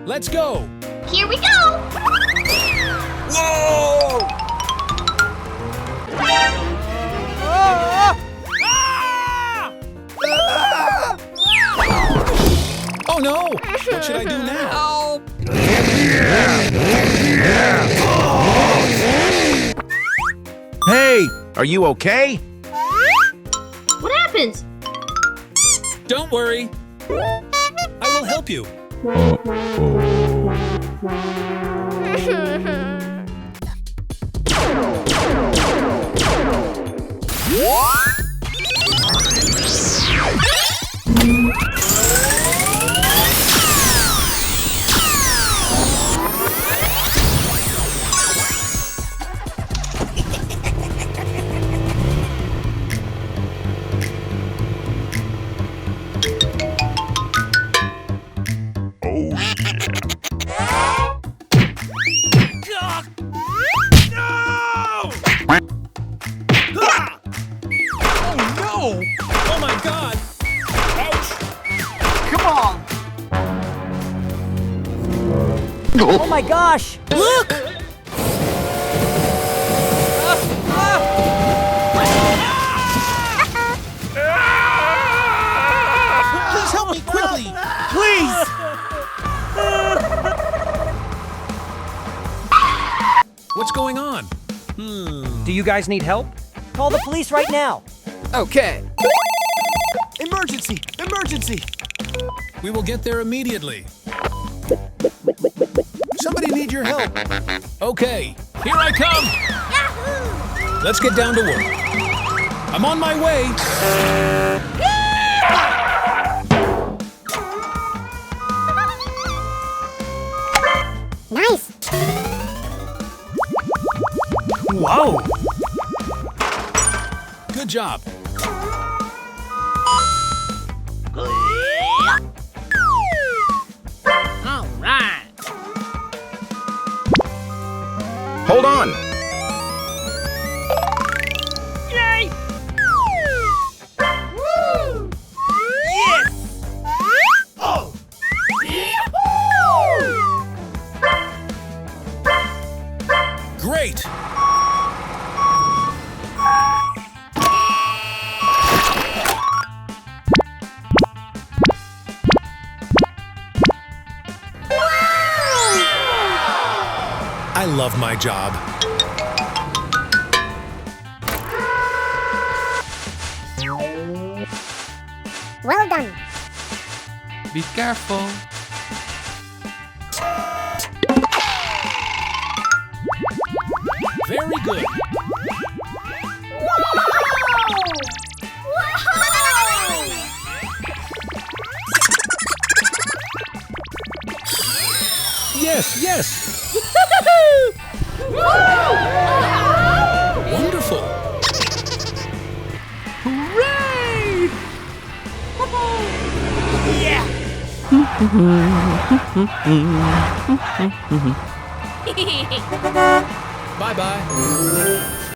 Let's go! Here we go! Whoa! Ah! Ah! Oh no! What should I do now? Hey, are you okay? What happened? Don't worry. I will help you. Oh my God! Ouch! Come on! Oh my gosh! Look! Please help me quickly! Please! What's going on? Do you guys need help? Call the police right now. Okay. Emergency! Emergency! We will get there immediately. Somebody need your help. Okay, here I come. Let's get down to work. I'm on my way. Nice! Whoa! Good job. All right. Hold on. Yay! Woo! Yes! Oh! Great. I love my job. Well done! Be careful. Very good. Yes, yes. Wonderful. Hooray! Yeah! Bye-bye.